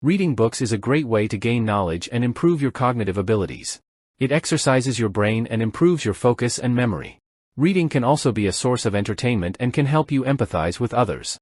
Reading books is a great way to gain knowledge and improve your cognitive abilities. It exercises your brain and improves your focus and memory. Reading can also be a source of entertainment and can help you empathize with others.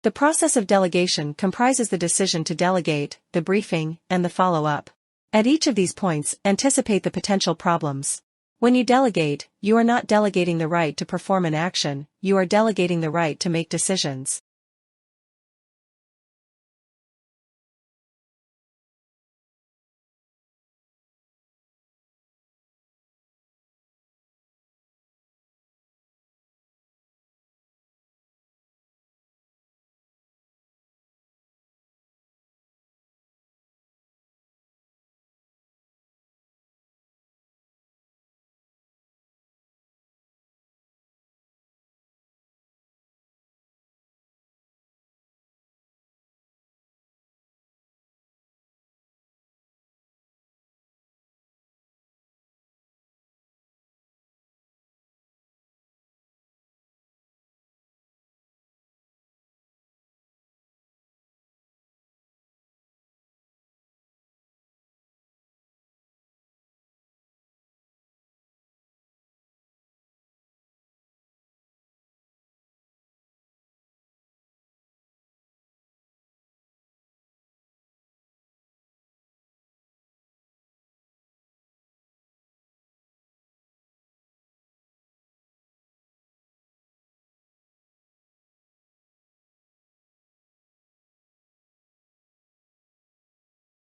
The process of delegation comprises the decision to delegate, the briefing, and the follow-up. At each of these points, anticipate the potential problems. When you delegate, you are not delegating the right to perform an action, you are delegating the right to make decisions.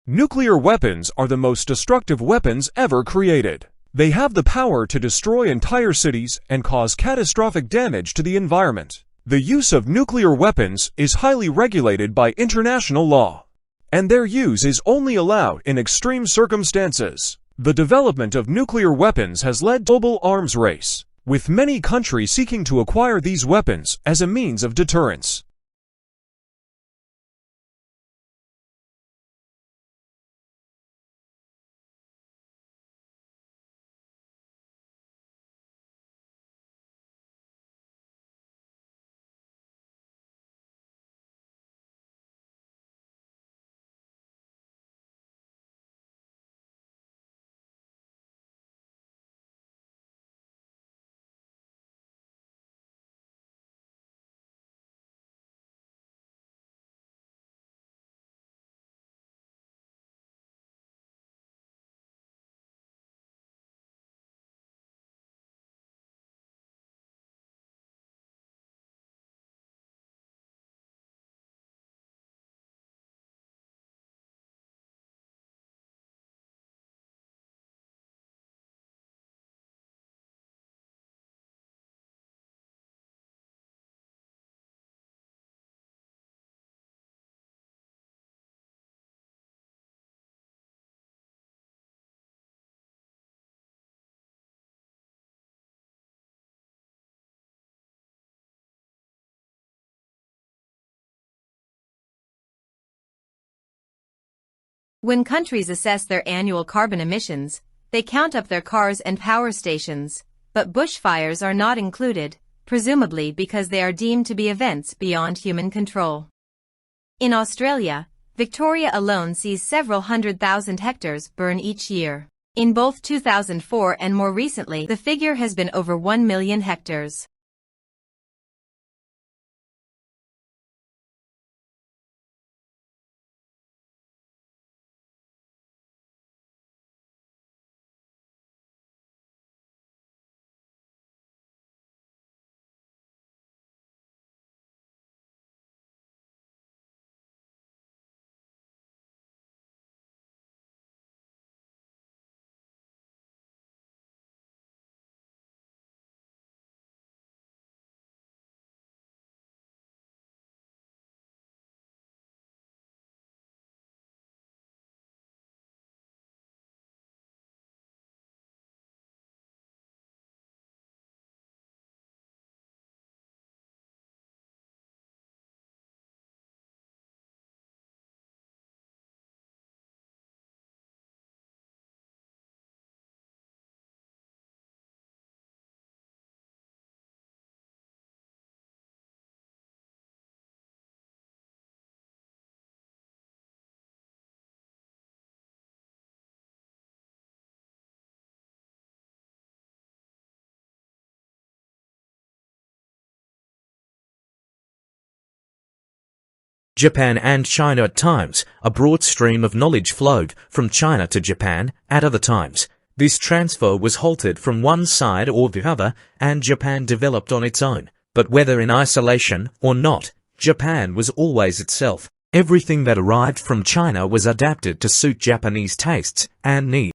Nuclear weapons are the most destructive weapons ever created. They have the power to destroy entire cities and cause catastrophic damage to the environment. The use of nuclear weapons is highly regulated by international law, and their use is only allowed in extreme circumstances. The development of nuclear weapons has led to a global arms race, with many countries seeking to acquire these weapons as a means of deterrence. When countries assess their annual carbon emissions, they count up their cars and power stations, but bushfires are not included. presumably because they are deemed to be events beyond human control. In Australia, Victoria alone sees several 100,000 hectares burn each year. In both 2004 and more recently, the figure has been over 1 million hectares. Japan and China at times. A broad stream of knowledge flowed from China to Japan at other times. This transfer was halted from one side or the other, and Japan developed on its own. But whether in isolation or not, Japan was always itself. Everything that arrived from China was adapted to suit Japanese tastes and needs.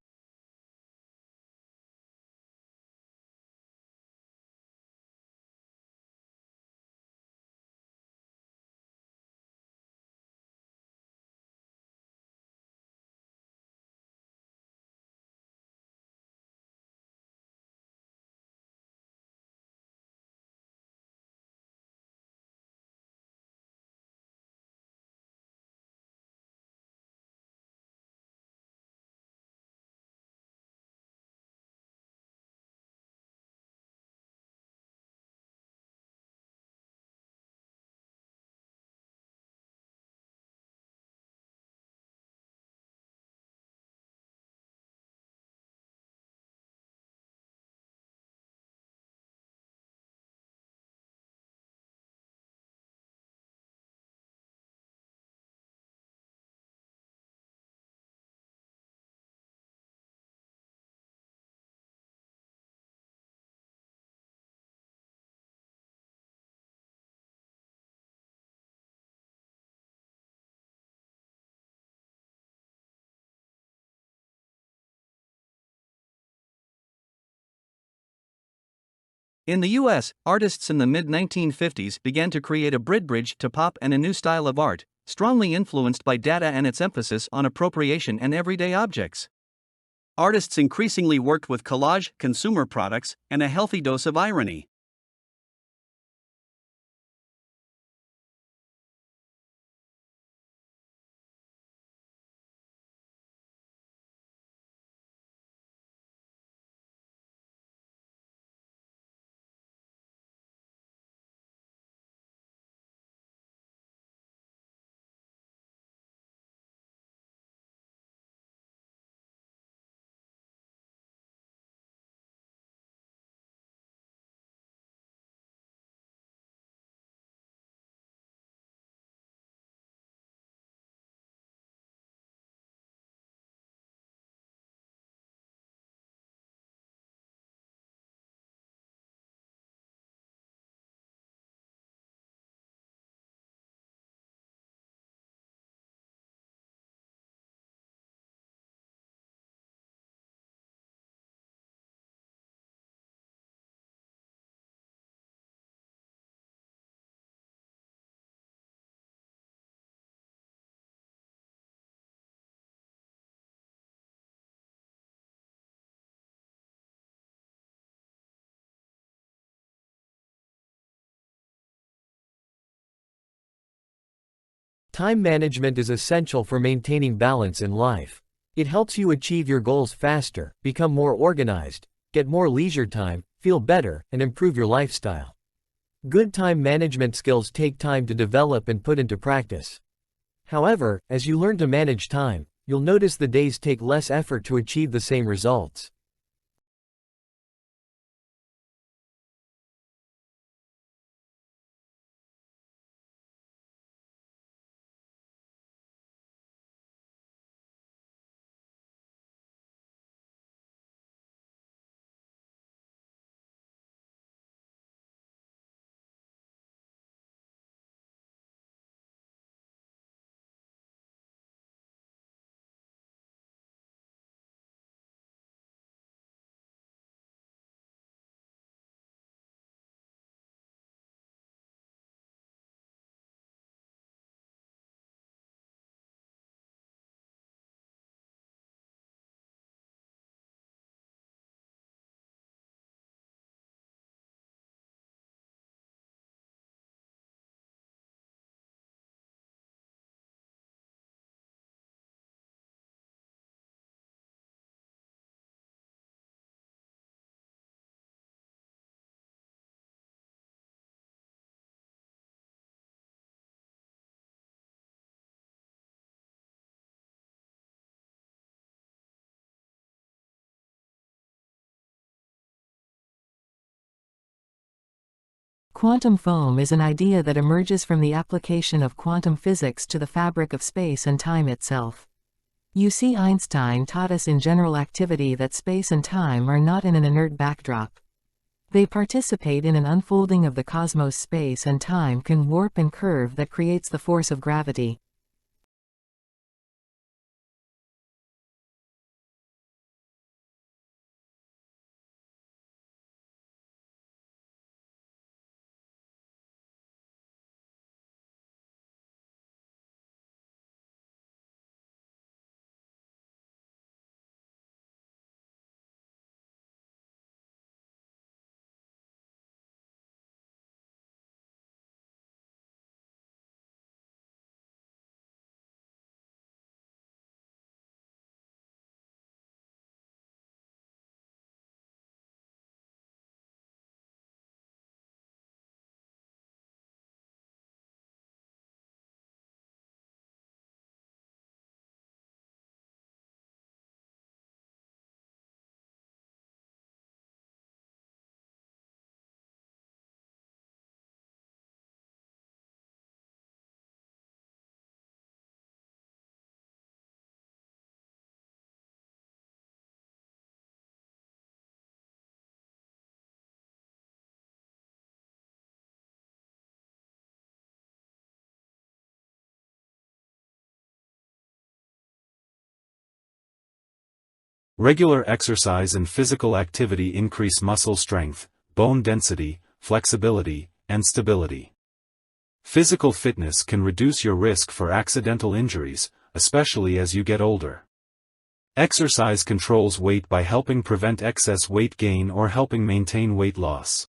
In the US, artists in the mid-1950s began to create a bridge to pop and a new style of art, strongly influenced by data and its emphasis on appropriation and everyday objects. Artists increasingly worked with collage, consumer products, and a healthy dose of irony. Time management is essential for maintaining balance in life. It helps you achieve your goals faster, become more organized, get more leisure time, feel better, and improve your lifestyle. Good time management skills take time to develop and put into practice. However, as you learn to manage time, you'll notice the days take less effort to achieve the same results. Quantum foam is an idea that emerges from the application of quantum physics to the fabric of space and time itself. You see, Einstein taught us in general activity that space and time are not in an inert backdrop. They participate in an unfolding of the cosmos. Space and time can warp and curve that creates the force of gravity. Regular exercise and physical activity increase muscle strength, bone density, flexibility, and stability. Physical fitness can reduce your risk for accidental injuries, especially as you get older. Exercise controls weight by helping prevent excess weight gain or helping maintain weight loss.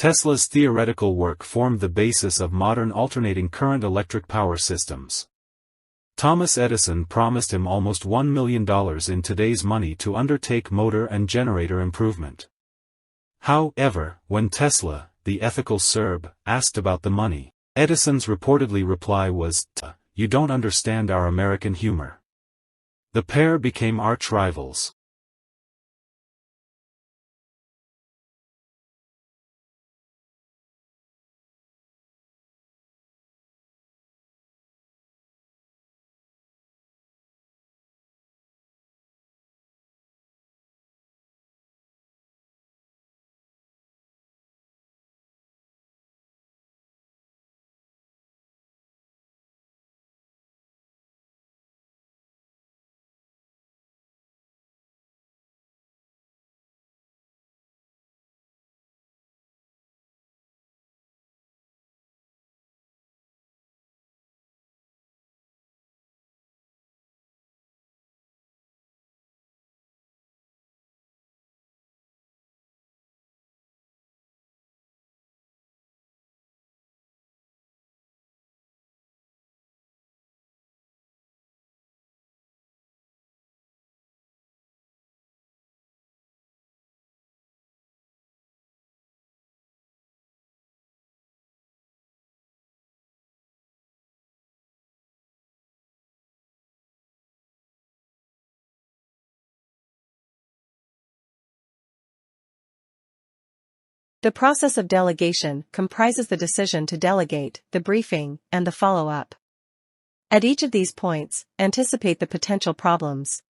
Tesla's theoretical work formed the basis of modern alternating current electric power systems. Thomas Edison promised him almost $1 million in today's money to undertake motor and generator improvement. However, when Tesla, the ethical Serb, asked about the money, Edison's reportedly reply was, "You don't understand our American humor." The pair became arch rivals. The process of delegation comprises the decision to delegate, the briefing, and the follow-up. At each of these points, anticipate the potential problems.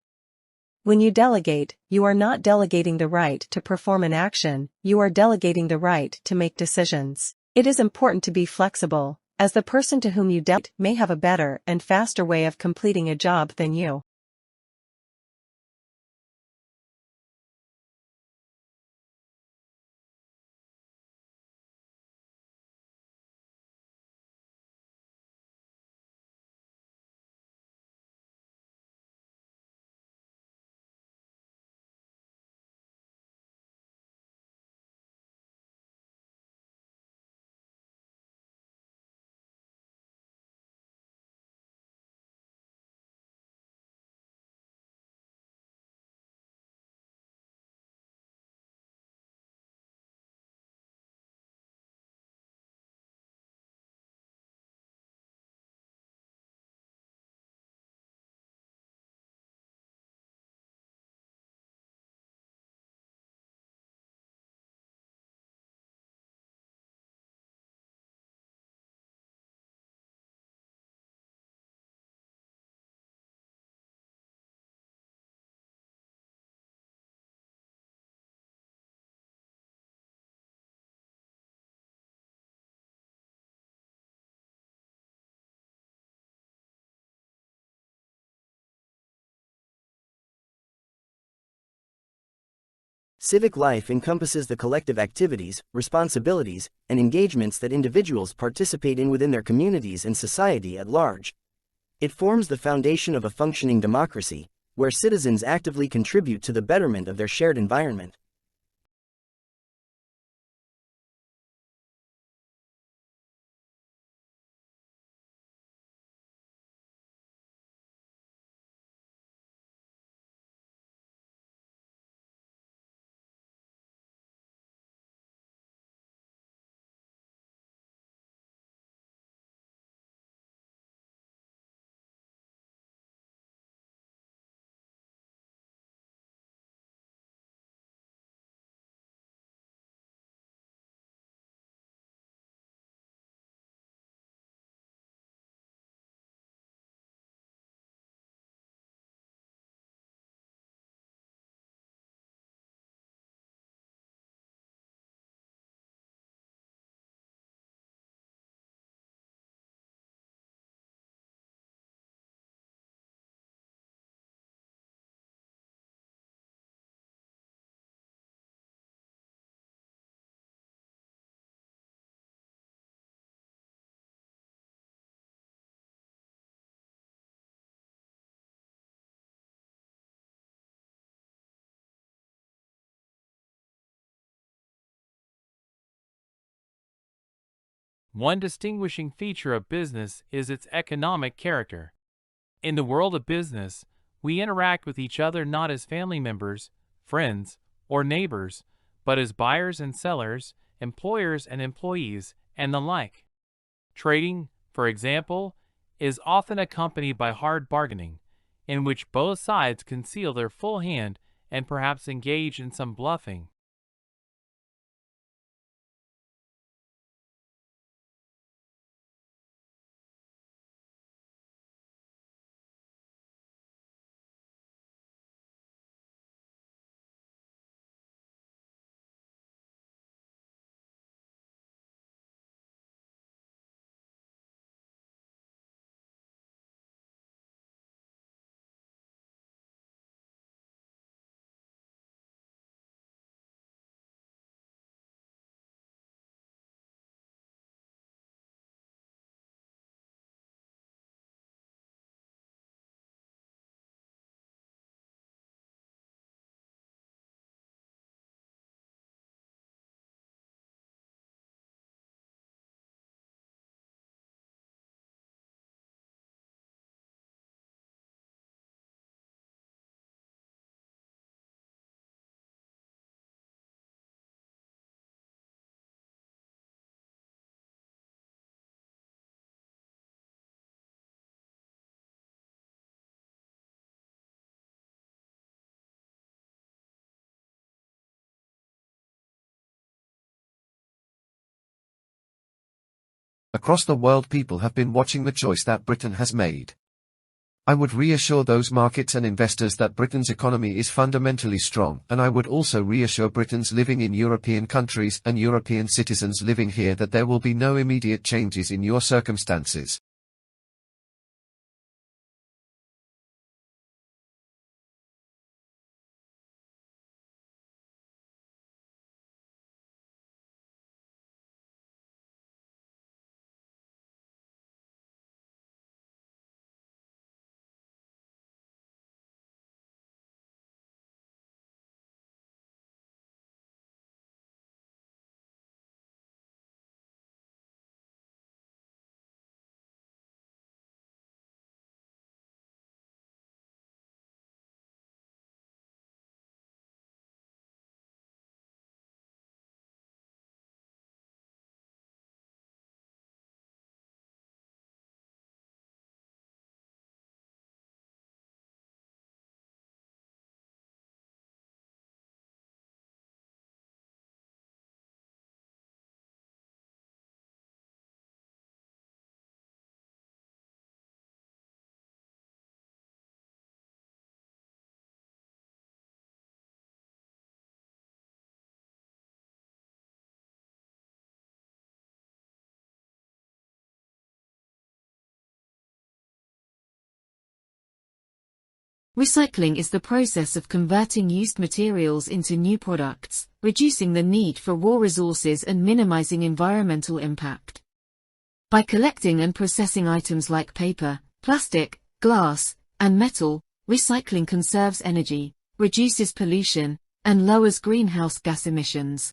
When you delegate, you are not delegating the right to perform an action, you are delegating the right to make decisions. It is important to be flexible, as the person to whom you delegate may have a better and faster way of completing a job than you. Civic life encompasses the collective activities, responsibilities, and engagements that individuals participate in within their communities and society at large. It forms the foundation of a functioning democracy, where citizens actively contribute to the betterment of their shared environment. One distinguishing feature of business is its economic character. In the world of business, we interact with each other not as family members, friends, or neighbors, but as buyers and sellers, employers and employees, and the like. Trading, for example, is often accompanied by hard bargaining, in which both sides conceal their full hand and perhaps engage in some bluffing. Across the world, people have been watching the choice that Britain has made. I would reassure those markets and investors that Britain's economy is fundamentally strong, and I would also reassure Britons living in European countries and European citizens living here that there will be no immediate changes in your circumstances. Recycling is the process of converting used materials into new products, reducing the need for raw resources and minimizing environmental impact. By collecting and processing items like paper, plastic, glass, and metal, recycling conserves energy, reduces pollution, and lowers greenhouse gas emissions.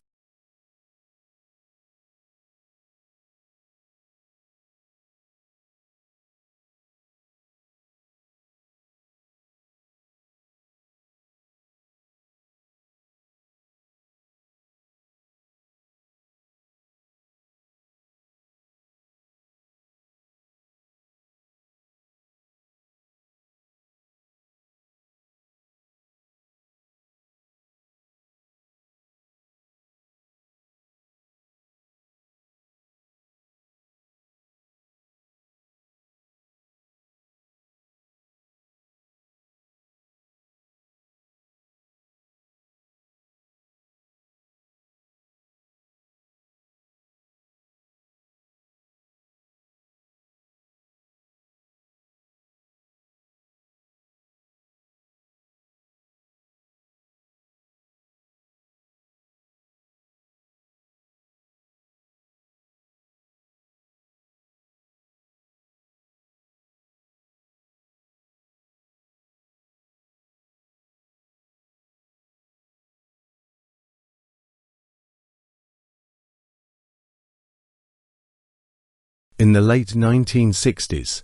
In the late 1960s,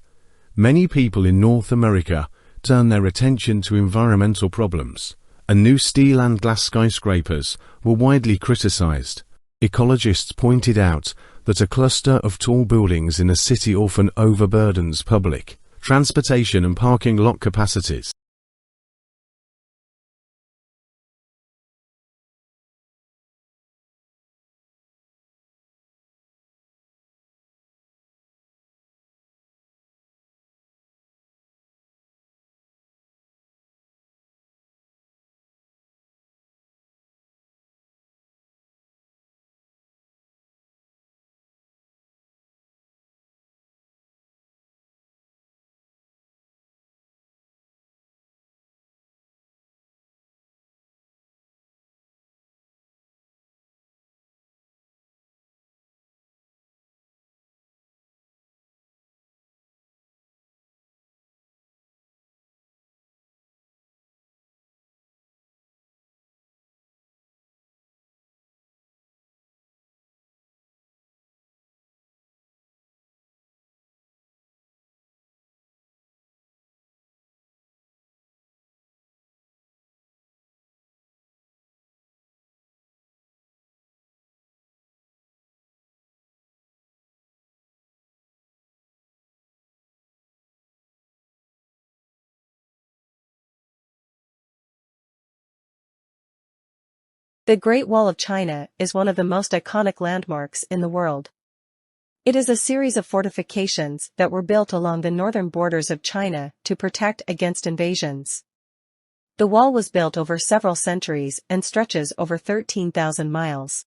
many people in North America turned their attention to environmental problems and new steel and glass skyscrapers were widely criticized. Ecologists pointed out that a cluster of tall buildings in a city often overburdens public transportation and parking lot capacities. The Great Wall of China is one of the most iconic landmarks in the world. It is a series of fortifications that were built along the northern borders of China to protect against invasions. The wall was built over several centuries and stretches over 13,000 miles.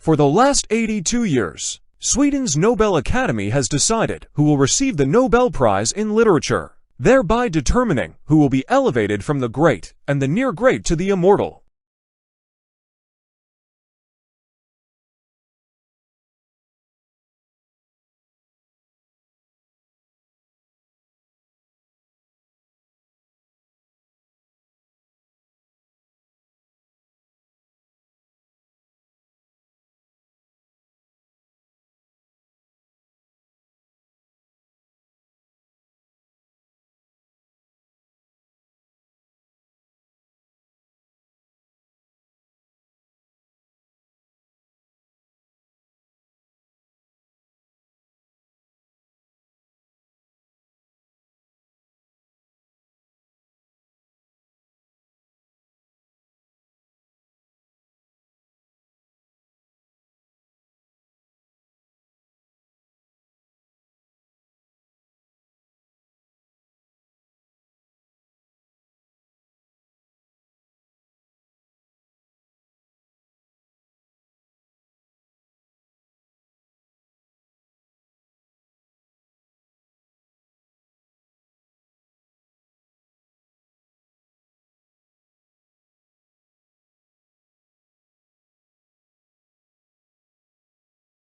For the last 82 years, Sweden's Nobel Academy has decided who will receive the Nobel Prize in Literature, thereby determining who will be elevated from the great and the near great to the immortal.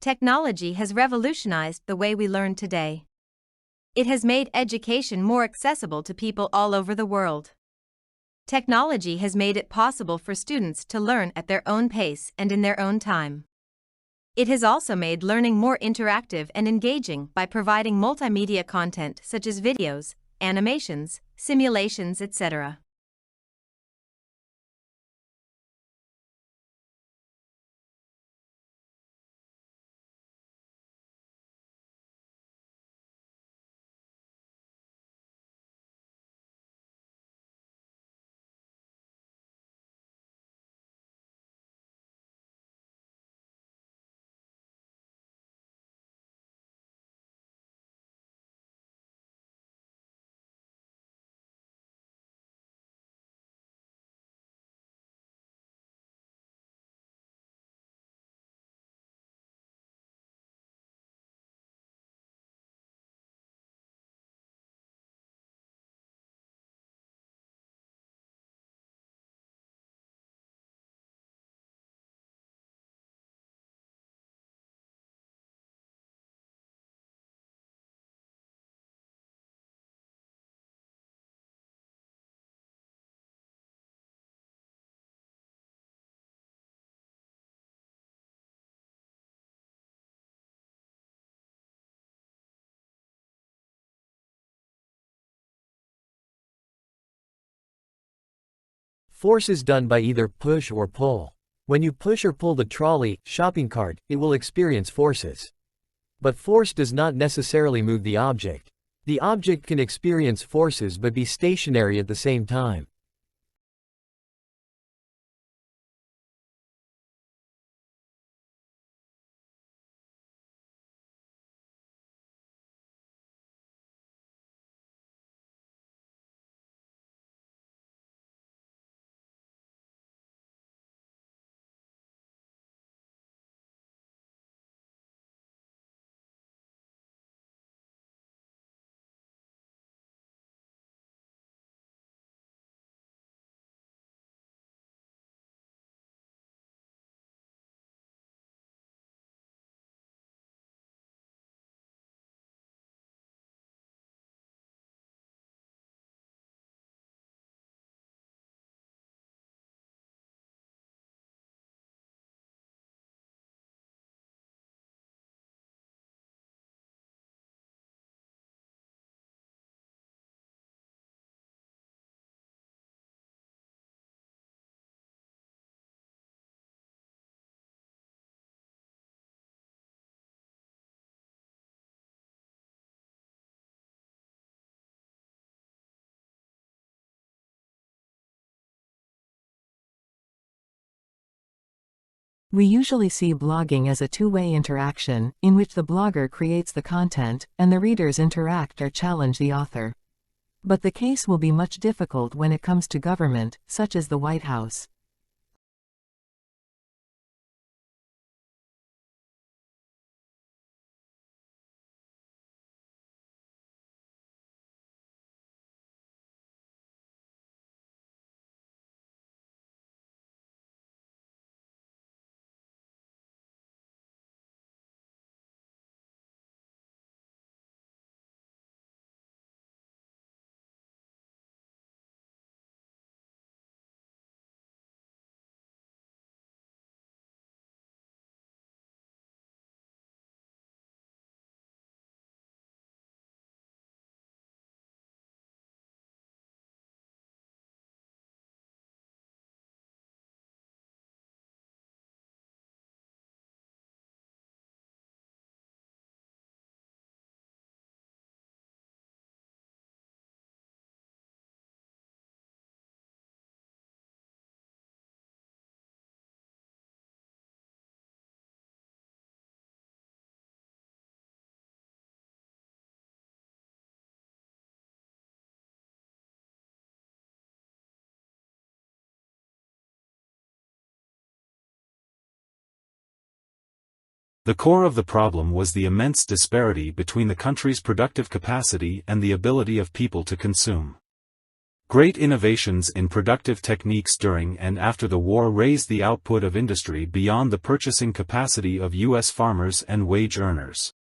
Technology has revolutionized the way we learn today. It has made education more accessible to people all over the world. Technology has made it possible for students to learn at their own pace and in their own time. It has also made learning more interactive and engaging by providing multimedia content such as videos, animations, simulations, etc. Force is done by either push or pull. When you push or pull the trolley, shopping cart, it will experience forces. But force does not necessarily move the object. The object can experience forces but be stationary at the same time. We usually see blogging as a two-way interaction, in which the blogger creates the content, and the readers interact or challenge the author. But the case will be much difficult when it comes to government, such as the White House. The core of the problem was the immense disparity between the country's productive capacity and the ability of people to consume. Great innovations in productive techniques during and after the war raised the output of industry beyond the purchasing capacity of U.S. farmers and wage earners.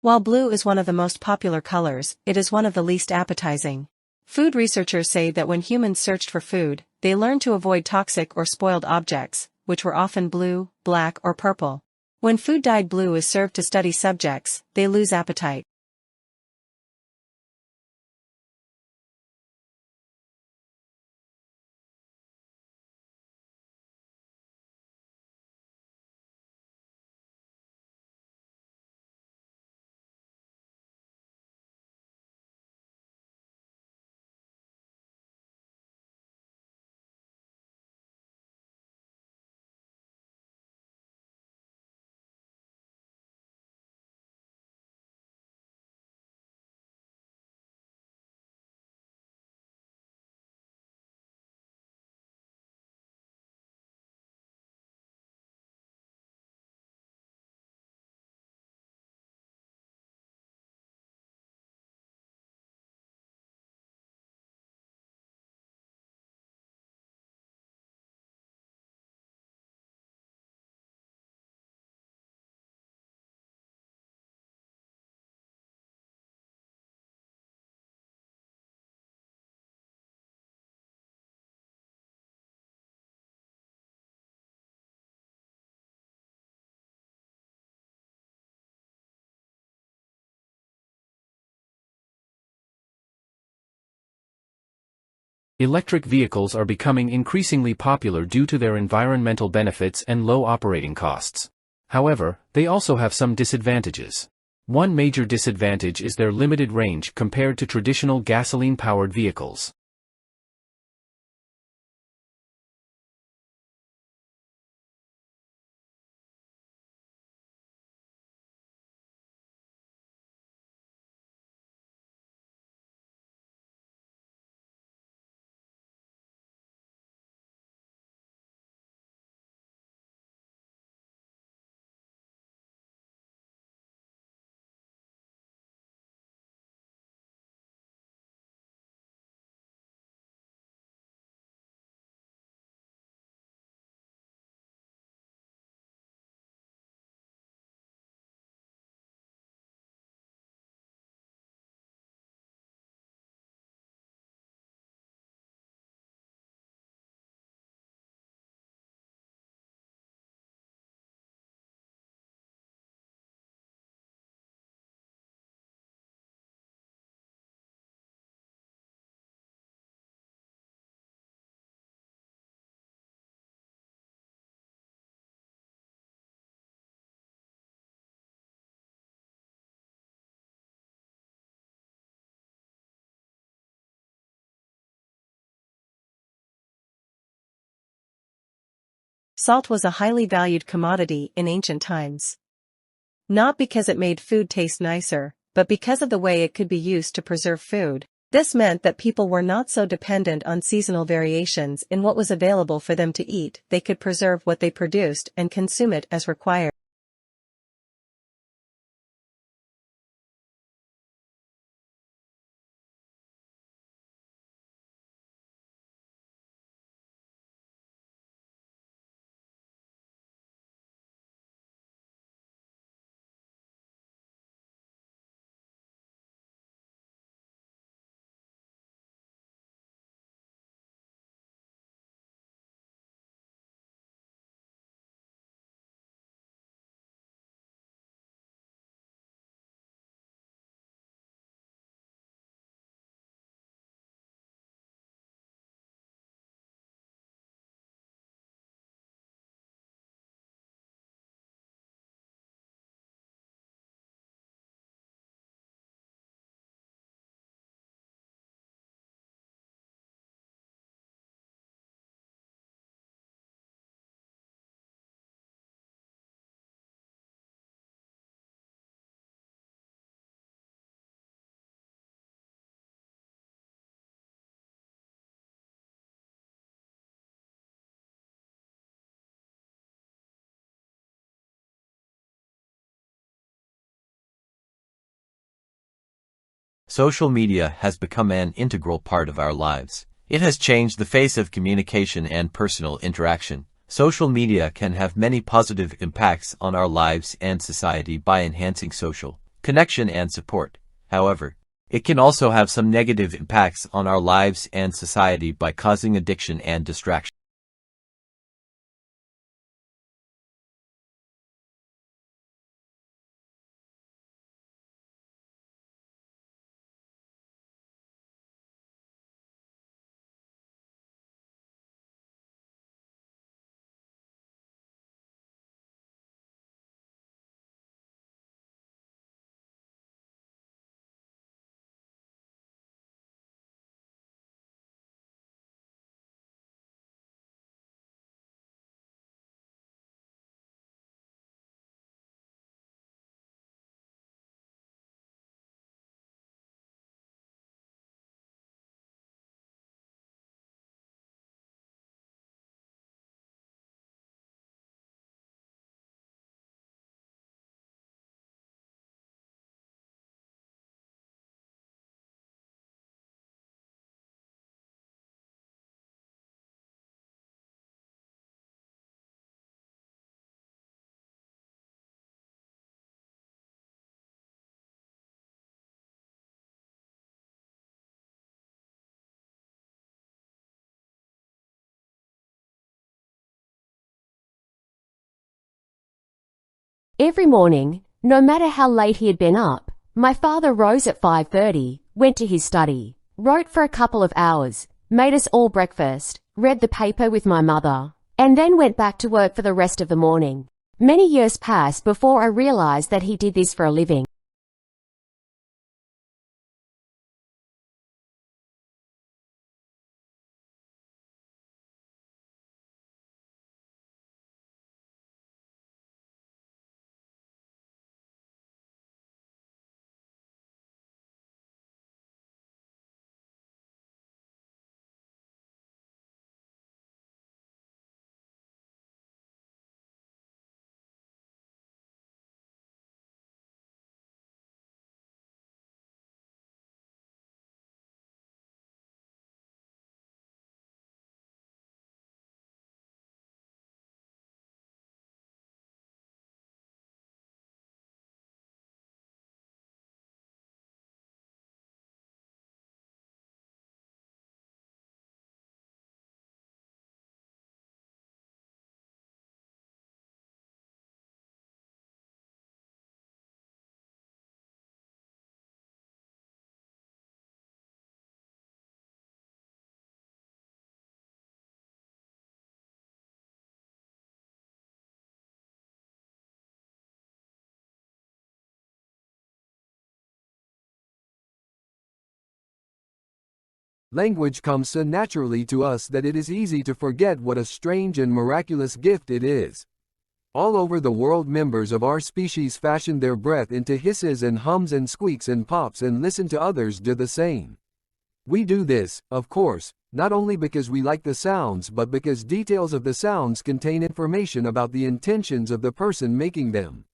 While blue is one of the most popular colors, it is one of the least appetizing. Food researchers say that when humans searched for food, they learned to avoid toxic or spoiled objects, which were often blue, black, or purple. When food dyed blue is served to study subjects, they lose appetite. Electric vehicles are becoming increasingly popular due to their environmental benefits and low operating costs. However, they also have some disadvantages. One major disadvantage is their limited range compared to traditional gasoline-powered vehicles. Salt was a highly valued commodity in ancient times. Not because it made food taste nicer, but because of the way it could be used to preserve food. This meant that people were not so dependent on seasonal variations in what was available for them to eat. They could preserve what they produced and consume it as required. Social media has become an integral part of our lives. It has changed the face of communication and personal interaction. Social media can have many positive impacts on our lives and society by enhancing social connection and support. However, it can also have some negative impacts on our lives and society by causing addiction and distraction. Every morning, no matter how late he had been up, my father rose at 5:30, went to his study, wrote for a couple of hours, made us all breakfast, read the paper with my mother, and then went back to work for the rest of the morning. Many years passed before I realized that he did this for a living. Language comes so naturally to us that it is easy to forget what a strange and miraculous gift it is. All over the world, members of our species fashion their breath into hisses and hums and squeaks and pops and listen to others do the same. We do this, of course, not only because we like the sounds but because details of the sounds contain information about the intentions of the person making them.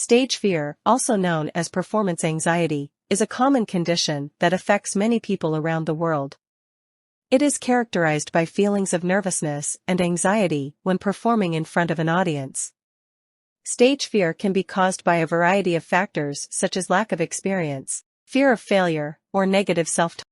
Stage fear, also known as performance anxiety, is a common condition that affects many people around the world. It is characterized by feelings of nervousness and anxiety when performing in front of an audience. Stage fear can be caused by a variety of factors such as lack of experience, fear of failure, or negative self-talk.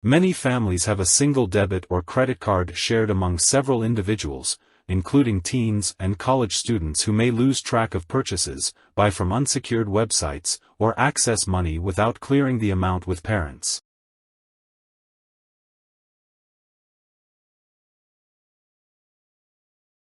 Many families have a single debit or credit card shared among several individuals, including teens and college students who may lose track of purchases, buy from unsecured websites, or access money without clearing the amount with parents.